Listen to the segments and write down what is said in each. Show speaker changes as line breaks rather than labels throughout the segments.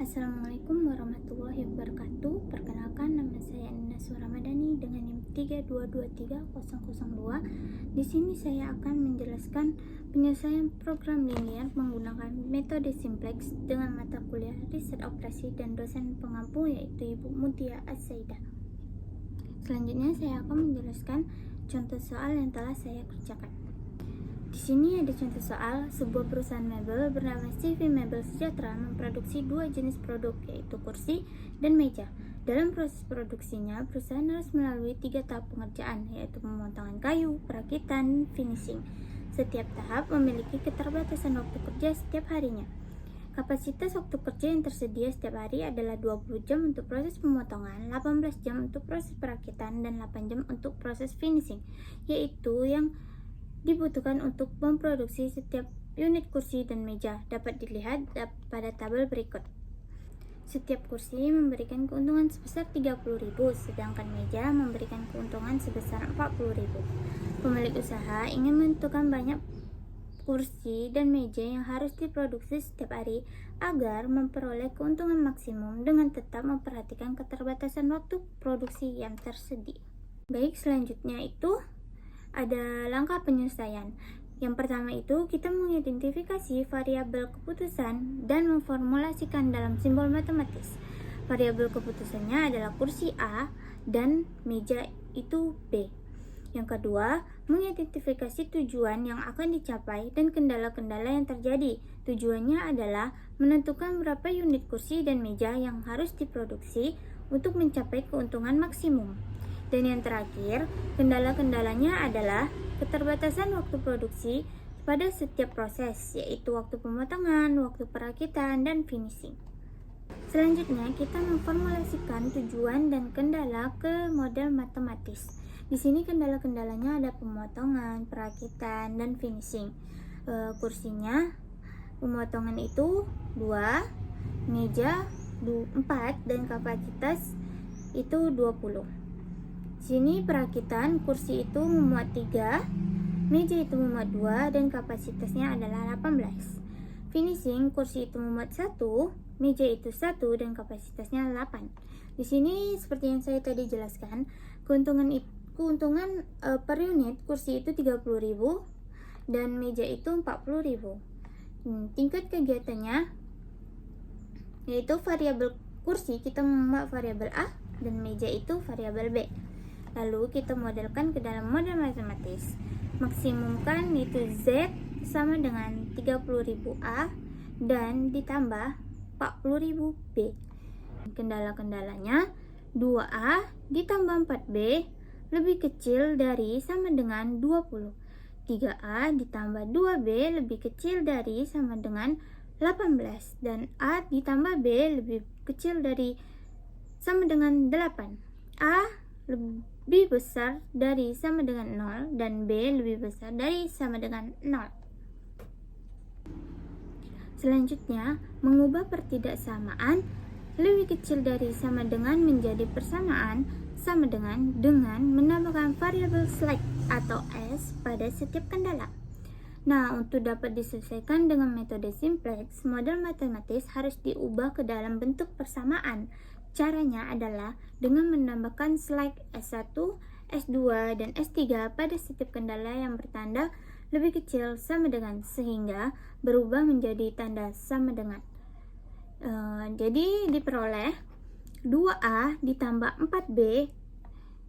Assalamualaikum warahmatullahi wabarakatuh. Perkenalkan, nama saya Nina Suramadani dengan NIM 3223002. Di sini saya akan menjelaskan penyelesaian program linear menggunakan metode simplex dengan mata kuliah riset operasi dan dosen pengampu yaitu Ibu Mutia As-Saidah. Selanjutnya saya akan menjelaskan contoh soal yang telah saya kerjakan. Di sini ada contoh soal. Sebuah perusahaan mebel bernama CV Mebel Sejahtera memproduksi dua jenis produk, yaitu kursi dan meja. Dalam proses produksinya, perusahaan harus melalui 3 tahap pengerjaan, yaitu pemotongan kayu, perakitan, finishing. Setiap tahap memiliki keterbatasan waktu kerja setiap harinya. Kapasitas waktu kerja yang tersedia setiap hari adalah 20 jam untuk proses pemotongan, 18 jam untuk proses perakitan, dan 8 jam untuk proses finishing, yaitu yang dibutuhkan untuk memproduksi setiap unit kursi dan meja. Dapat dilihat pada tabel berikut. Setiap kursi memberikan keuntungan sebesar 30.000, sedangkan meja memberikan keuntungan sebesar 40.000. Pemilik usaha ingin menentukan banyak kursi dan meja yang harus diproduksi setiap hari agar memperoleh keuntungan maksimum dengan tetap memperhatikan keterbatasan waktu produksi yang tersedia. Baik, selanjutnya itu ada langkah penyelesaian. Yang pertama itu kita mengidentifikasi variabel keputusan dan memformulasikan dalam simbol matematis. Variabel keputusannya adalah kursi A dan meja itu B. Yang kedua, mengidentifikasi tujuan yang akan dicapai dan kendala-kendala yang terjadi. Tujuannya adalah menentukan berapa unit kursi dan meja yang harus diproduksi untuk mencapai keuntungan maksimum. Dan yang terakhir, kendala-kendalanya adalah keterbatasan waktu produksi pada setiap proses, yaitu waktu pemotongan, waktu perakitan, dan finishing. Selanjutnya, kita memformulasikan tujuan dan kendala ke model matematis. Di sini kendala-kendalanya ada pemotongan, perakitan, dan finishing. Kursinya, pemotongan itu 2, meja 4, dan kapasitas itu 20. Sini perakitan, kursi itu memuat 3, meja itu memuat 2, dan kapasitasnya adalah 18. Finishing, kursi itu memuat 1, meja itu 1, dan kapasitasnya 8. Di sini seperti yang saya tadi jelaskan, keuntungan per unit kursi itu 30.000 dan meja itu 40.000. Tingkat kegiatannya yaitu variabel kursi kita memuat variabel A dan meja itu variabel B. Lalu kita modelkan ke dalam model matematis. Maksimumkan itu Z sama dengan 30.000 A dan ditambah 40.000 B. Kendala-kendalanya 2A ditambah 4B lebih kecil dari sama dengan 20. 3A ditambah 2B lebih kecil dari sama dengan 18. Dan A ditambah B lebih kecil dari sama dengan 8. A lebih besar dari sama dengan 0 dan B lebih besar dari sama dengan 0. Selanjutnya, mengubah pertidaksamaan lebih kecil dari sama dengan menjadi persamaan sama dengan menambahkan variabel slack atau S pada setiap kendala. Nah, untuk dapat diselesaikan dengan metode simplex, model matematis harus diubah ke dalam bentuk persamaan. Caranya adalah dengan menambahkan slack S1, S2, dan S3 pada setiap kendala yang bertanda lebih kecil sama dengan sehingga berubah menjadi tanda sama dengan. Jadi diperoleh 2A ditambah 4B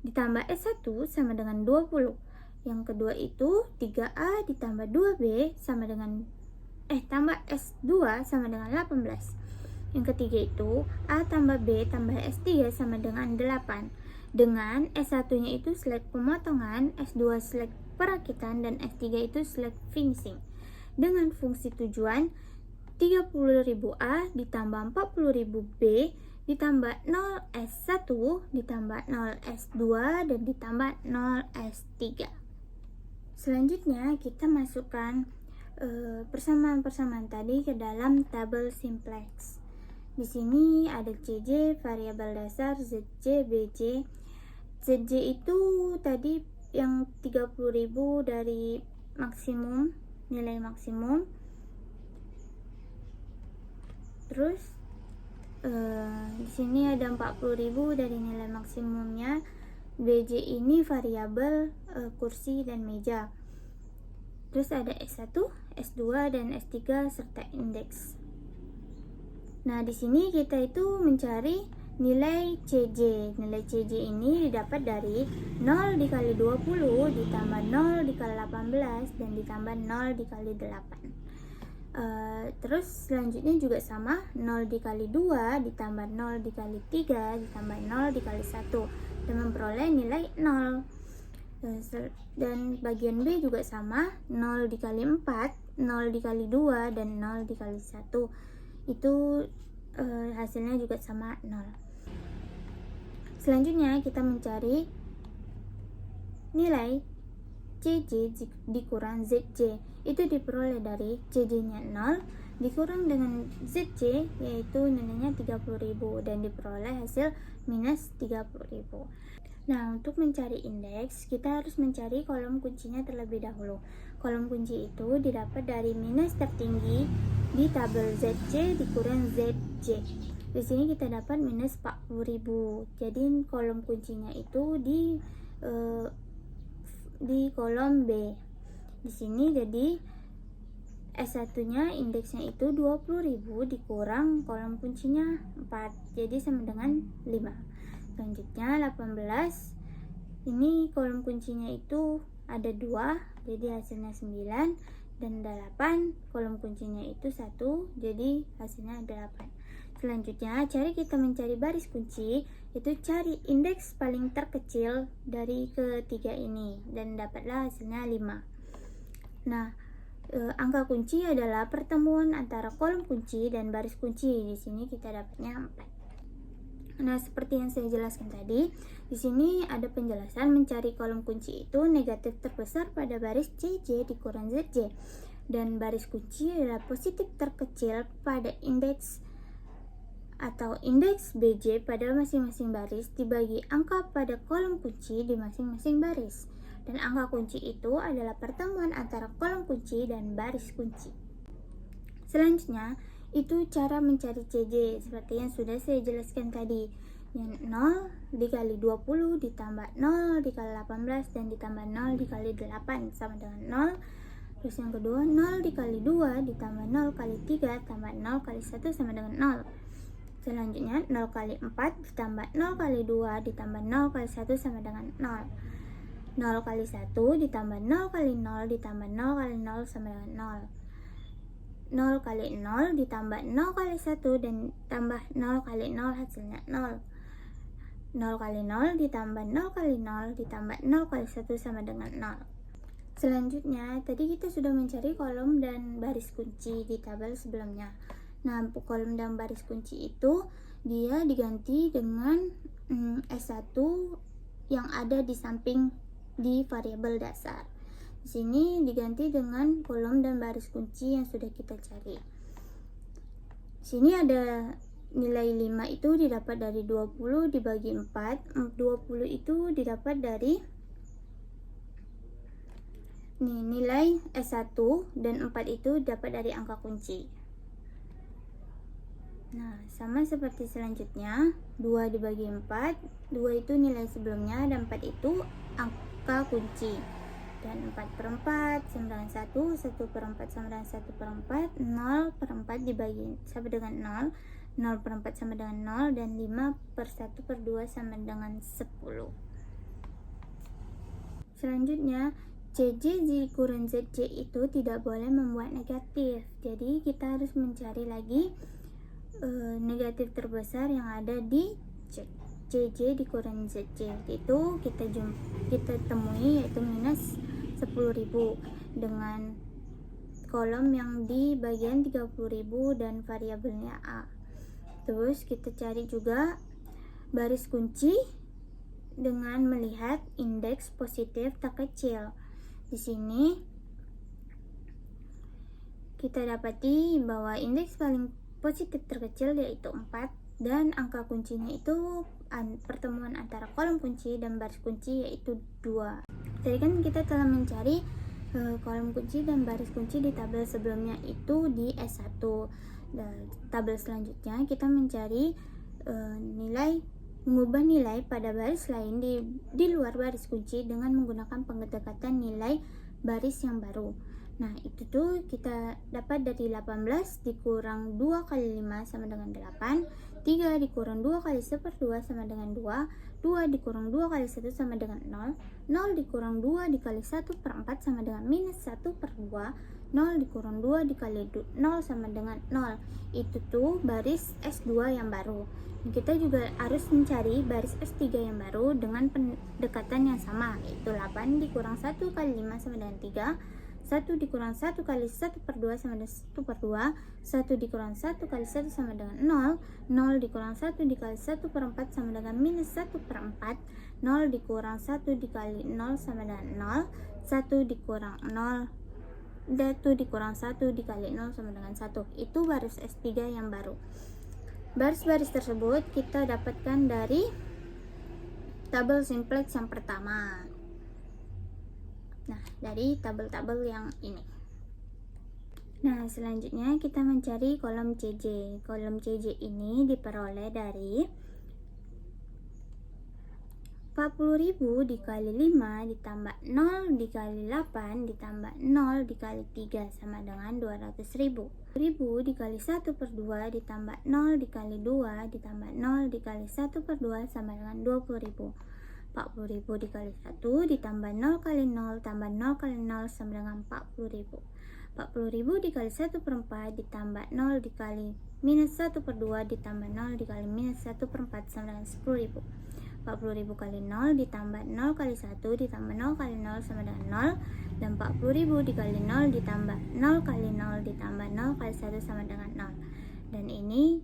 ditambah S1 sama dengan 20. Yang kedua itu 3A ditambah 2B sama dengan tambah S2 sama dengan 18. Yang ketiga itu A tambah B tambah S3 sama dengan 8. Dengan S1-nya itu slack pemotongan, S2 slack perakitan, dan S3 itu slack finishing. Dengan fungsi tujuan 30.000 A ditambah 40.000 B ditambah 0 S1 ditambah 0 S2 dan ditambah 0 S3. Selanjutnya kita masukkan persamaan-persamaan tadi ke dalam tabel simplex. Di sini ada CJ, variabel dasar, ZJ, BJ. ZJ itu tadi yang 30.000 dari maksimum, nilai maksimum. Terus Di sini ada 40.000 dari nilai maksimumnya. BJ ini variabel kursi dan meja. Terus ada S1, S2 dan S3 serta indeks. Nah, di sini kita itu mencari nilai CJ. Nilai CJ ini didapat dari 0 dikali 20 ditambah 0 dikali 18 dan ditambah 0 dikali 8. Terus selanjutnya juga sama, 0 dikali 2 ditambah 0 dikali 3 ditambah 0 dikali 1 dan memperoleh nilai 0. Dan bagian B juga sama, 0 dikali 4, 0 dikali 2 dan 0 dikali 1. Itu hasilnya juga sama 0. Selanjutnya kita mencari nilai CJ dikurang ZJ. Itu diperoleh dari CJ-nya 0 dikurang dengan ZJ, yaitu nilainya 30.000 dan diperoleh hasil minus 30.000. Nah, untuk mencari indeks, kita harus mencari kolom kuncinya terlebih dahulu. Kolom kunci itu didapat dari minus tertinggi di tabel ZC dikurang ZJ. Di sini kita dapat minus 40.000. Jadi kolom kuncinya itu di kolom B. Di sini jadi S1-nya indeksnya itu 20.000 dikurang kolom kuncinya 4. Jadi sama dengan 5. Selanjutnya 18. Ini kolom kuncinya itu ada 2, jadi hasilnya 9, dan 8 kolom kuncinya itu 1, jadi hasilnya 8. Selanjutnya kita mencari baris kunci, itu cari indeks paling terkecil dari ketiga ini dan dapatlah hasilnya 5. Nah, angka kunci adalah pertemuan antara kolom kunci dan baris kunci. Di sini kita dapatnya 4. Nah, seperti yang saya jelaskan tadi, di sini ada penjelasan mencari kolom kunci itu negatif terbesar pada baris CJ dikurang ZJ, dan baris kunci adalah positif terkecil pada indeks atau indeks BJ pada masing-masing baris dibagi angka pada kolom kunci di masing-masing baris. Dan angka kunci itu adalah pertemuan antara kolom kunci dan baris kunci. Selanjutnya, itu cara mencari CJ seperti yang sudah saya jelaskan tadi. Yang 0 dikali 20 ditambah 0 dikali 18 dan ditambah 0 dikali 8 sama dengan 0. Terus yang kedua, 0 dikali 2 ditambah 0 kali 3 tambah 0 kali 1 sama dengan 0. Selanjutnya, 0 kali 4 ditambah 0 kali 2 ditambah 0 kali 1 sama dengan 0. 0 kali 1 ditambah 0 kali 0 ditambah 0 kali 0 sama dengan 0. 0 kali 0 ditambah 0 kali 1 dan tambah 0 kali 0 hasilnya 0. 0 kali 0 ditambah 0 kali 0 ditambah 0 kali 1 sama dengan 0. Selanjutnya, tadi kita sudah mencari kolom dan baris kunci di tabel sebelumnya. Nah, kolom dan baris kunci itu dia diganti dengan S1 yang ada di samping di variabel dasar. Di sini diganti dengan kolom dan baris kunci yang sudah kita cari. Di sini ada nilai 5 itu didapat dari 20 dibagi 4. 20 itu didapat dari nilai S1 dan 4 itu dapat dari angka kunci. Nah, sama seperti selanjutnya, 2 dibagi 4. 2 itu nilai sebelumnya dan 4 itu angka kunci. Dan 4/4 sama dengan 1, 1/4 sama dengan 1/4, 0/4 dibagi sama dengan 0, 0/4 sama dengan 0, dan 5/1/2 sama dengan 10. Selanjutnya, CJ dikurang ZJ itu tidak boleh membuat negatif. Jadi kita harus mencari lagi negatif terbesar yang ada di CJ dikurang ZJ. Itu kita temui yaitu minus 10.000 dengan kolom yang di bagian 30.000 dan variabelnya A. Terus kita cari juga baris kunci dengan melihat indeks positif terkecil. Di sini kita dapati bahwa indeks paling positif terkecil yaitu 4, dan angka kuncinya itu pertemuan antara kolom kunci dan baris kunci yaitu 2. Tadi kan kita telah mencari kolom kunci dan baris kunci di tabel sebelumnya itu di S1. tabel selanjutnya kita mencari mengubah nilai pada baris lain di luar baris kunci dengan menggunakan pendekatan nilai baris yang baru. Nah, itu tuh kita dapat dari 18 dikurang 2 kali 5 sama dengan 8, 3 dikurang 2 kali 1/2 sama dengan 2, 2 dikurang 2 kali 1 sama dengan 0, 0 dikurang 2 dikali 1/4 sama dengan minus 1/2, 0 dikurang 2 dikali 0 sama dengan 0. Itu tuh baris S2 yang baru. Kita juga harus mencari baris S3 yang baru dengan pendekatan yang sama, yaitu 8 dikurang 1 kali 5 sama dengan 3, 1 dikurang 1 kali 1/2 sama dengan 1/2, 1 dikurang 1 kali 1 sama dengan 0, 0 dikurang 1 dikali 1/4 sama dengan minus 1/4, 0 dikurang 1 dikali 0 sama dengan 0, 1 dikurang 0, 1 dikurang 1 dikali 0 sama dengan 1. Itu baris S3 yang baru. Baris-baris tersebut kita dapatkan dari tabel simplex yang pertama. Nah, dari tabel-tabel yang ini. Nah, selanjutnya kita mencari kolom CJ. Kolom CJ ini diperoleh dari 40.000 dikali 5 ditambah 0 dikali 8 ditambah 0 dikali 3 sama dengan 200.000. 1000 dikali 1/2 ditambah 0 dikali 2 ditambah 0 dikali 1/2 sama dengan 20.000. 40.000 dikali 1 ditambah 0 kali 0 tambah 0 kali 0 sama dengan 40.000. 40.000 dikali 1/4 ditambah 0 dikali minus 1/2 ditambah 0 dikali minus 1/4 sama dengan 10.000. 40.000 kali 0 ditambah 0 kali 1 ditambah 0 kali 0 sama dengan 0, dan 40.000 dikali 0 ditambah 0 kali 0 ditambah 0 kali 1 sama dengan 0. Dan ini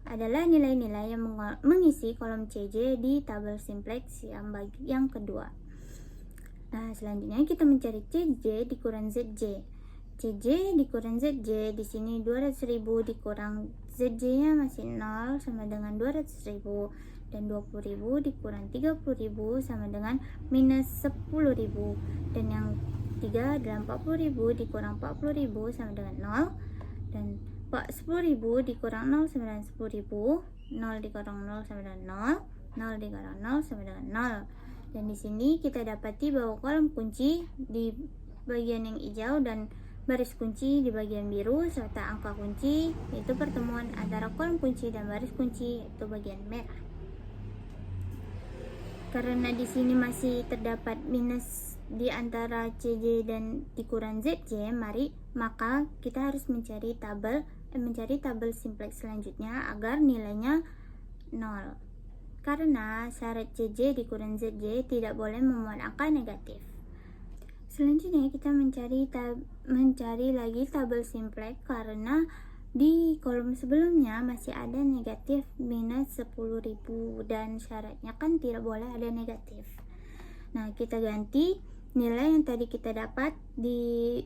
adalah nilai-nilai yang mengisi kolom CJ di tabel simplex yang kedua. Nah, selanjutnya kita mencari CJ dikurang ZJ. CJ dikurang ZJ, di sini 200.000 dikurang ZJ-nya masih 0 sama dengan 200.000, dan 20.000 dikurang 30.000 sama dengan minus 10.000, dan yang tiga adalah 40.000 dikurang 40.000 sama dengan 0, dan 10.000 dikurang 0 sama dengan 10.000, 0 dikurang 0 sama dengan 0, 0 dikurang 0 sama dengan 0. Dan di sini kita dapati bahwa kolom kunci di bagian yang hijau dan baris kunci di bagian biru serta angka kunci, yaitu pertemuan antara kolom kunci dan baris kunci, yaitu bagian merah. Karena di sini masih terdapat minus di antara CJ dan dikurang ZJ, maka kita harus mencari tabel simplex selanjutnya agar nilainya 0. Karena syarat CJ dikurang ZJ tidak boleh memuat angka negatif. Selanjutnya kita mencari lagi tabel simplex karena di kolom sebelumnya masih ada negatif minus 10.000 dan syaratnya kan tidak boleh ada negatif. Nah, kita ganti nilai yang tadi kita dapat di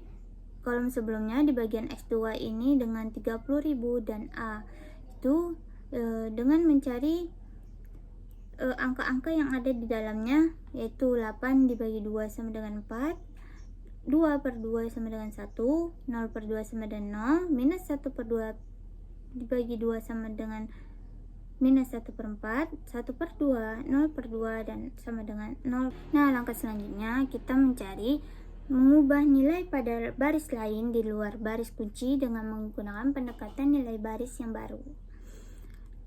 kolom sebelumnya di bagian X2 ini dengan 30.000 dan A itu dengan mencari angka-angka yang ada di dalamnya, yaitu 8 dibagi 2 sama dengan 4, 2/2 sama dengan 1, 0/2 sama dengan 0, minus 1/2 dibagi 2 sama dengan minus 1/4, 1/2, 0/2 dan sama dengan 0. Nah, langkah selanjutnya kita mengubah nilai pada baris lain di luar baris kunci dengan menggunakan pendekatan nilai baris yang baru.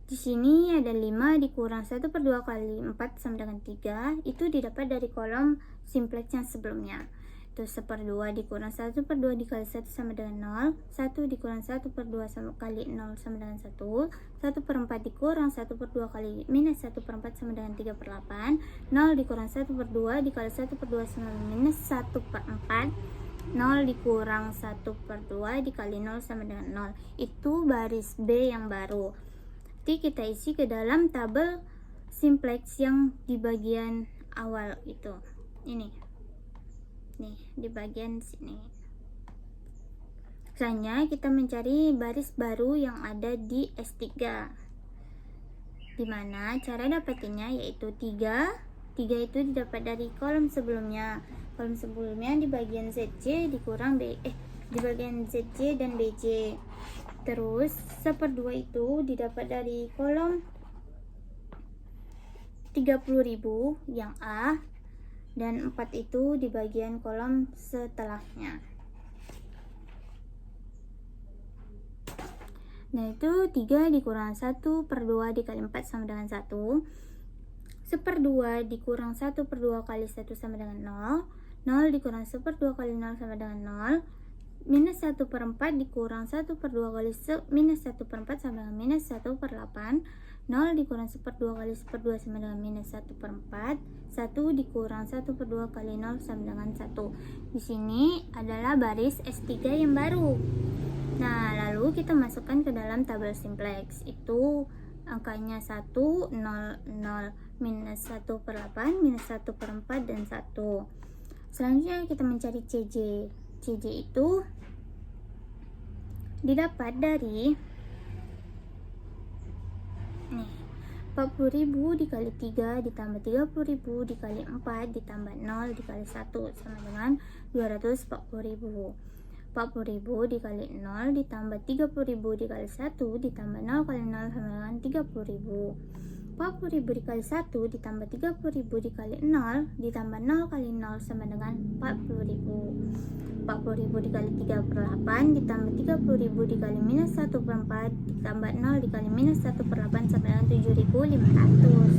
Di sini ada 5 dikurang 1/2 kali 4 sama dengan 3, itu didapat dari kolom simplex yang sebelumnya. Terus 1/2 dikurang 1/2 dikali 1 sama dengan 0, 1 dikurang 1/2 sama kali 0 sama dengan 1, 1/4 dikurang 1/2 kali minus 1/4 sama dengan 3/8, 0 dikurang 1/2 dikali 1/2 sama minus 1/4, 0 dikurang 1/2 dikali 0 sama dengan 0. Itu baris B yang baru. Nanti kita isi ke dalam tabel simplex yang di bagian awal itu. Ini. Nih, di bagian sini. Selanjutnya kita mencari baris baru yang ada di S3. Dimana cara dapetinnya yaitu 3 itu didapat dari kolom sebelumnya. Kolom sebelumnya di bagian ZJ dikurang di bagian ZJ dan BJ. Terus 1/2 itu didapat dari kolom 30.000 yang A, dan 4 itu di bagian kolom setelahnya. Nah, itu 3 dikurang 1/2 dikali 4 sama dengan 1. 1/2 dikurang 1/2 kali 1 sama dengan 0. 0 dikurang 1/2 kali 0 sama dengan 0. Minus 1/4 dikurang 1/2 kali minus 1/4 sama dengan minus 1/8. 0 dikurang 1/2 kali 1/2 sama dengan minus 1/4. 1 dikurang 1/2 kali 0 sama dengan 1. Di sini adalah baris S3 yang baru. Nah, lalu kita masukkan ke dalam tabel simplex. Itu angkanya 1, 0, 0, minus 1/8, minus 1/4, dan 1. Selanjutnya kita mencari CJ. CJ itu didapat dari 40.000 dikali 3 ditambah 30.000 dikali 4 ditambah 0 dikali 1 sama dengan 240.000. 40.000 dikali 0 ditambah 30.000 dikali 1 ditambah 0 kali 0 sama dengan 30.000. 40.000 dikali 1 ditambah 30.000 dikali 0 ditambah 0 kali 0 sama dengan 40.000. 40.000 dikali 3/8 ditambah 30.000 dikali minus 1/4 ditambah 0 dikali minus 1/8 sama dengan 7.500.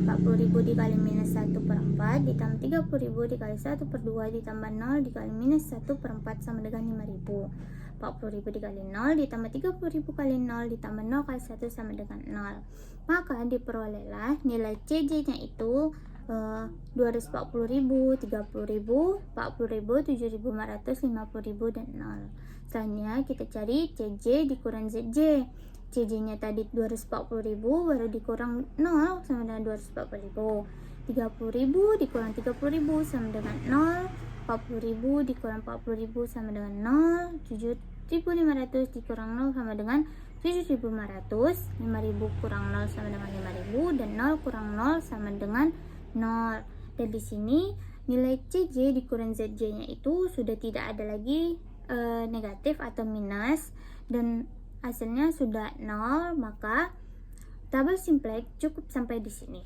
40.000 dikali minus 1/4 ditambah 30.000 dikali 1/2 ditambah 0 dikali minus 1/4 sama dengan 5.000. 40.000 dikali 0 ditambah 30.000 kali 0 ditambah 0 kali 1 sama dengan 0. Maka diperolehlah nilai CJ-nya itu 240.000, 30.000, 40.000, 7.500, 50.000, dan 0. Selanjutnya kita cari CJ dikurang ZJ. CJ-nya tadi 240.000, baru dikurang 0 sama dengan 240.000. 30.000 dikurang 30.000 sama dengan 0. 40.000 dikurang 40.000 sama dengan 0. 7.500 dikurang 0 sama dengan 7.500. 5.000 kurang 0 sama dengan 5.000, dan 0 kurang 0 sama dengan 0. Dan di sini nilai CJ dikurang ZJ-nya itu sudah tidak ada lagi negatif atau minus, dan hasilnya sudah 0. Maka tabel simplex cukup sampai di sini.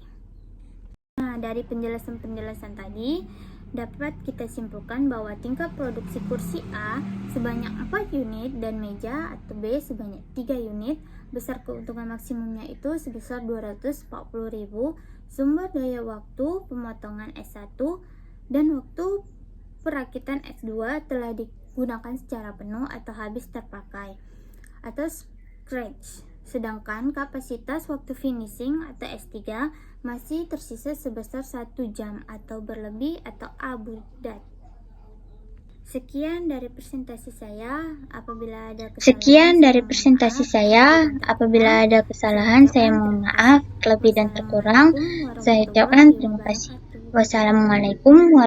Nah, dari penjelasan tadi dapat kita simpulkan bahwa tingkat produksi kursi A sebanyak 4 unit dan meja atau B sebanyak 3 unit. Besar keuntungan maksimumnya itu sebesar 240.000. Sumber daya waktu pemotongan S1 dan waktu perakitan S2 telah digunakan secara penuh atau habis terpakai atau scratch. Sedangkan kapasitas waktu finishing atau S3 masih tersisa sebesar 1 jam atau berlebih atau abudat. Sekian dari presentasi saya. Apabila ada kesalahan, saya mohon maaf. Lebih dan terkurang saya ucapkan terima kasih. Wassalamualaikum warahmatullahi wabarakatuh.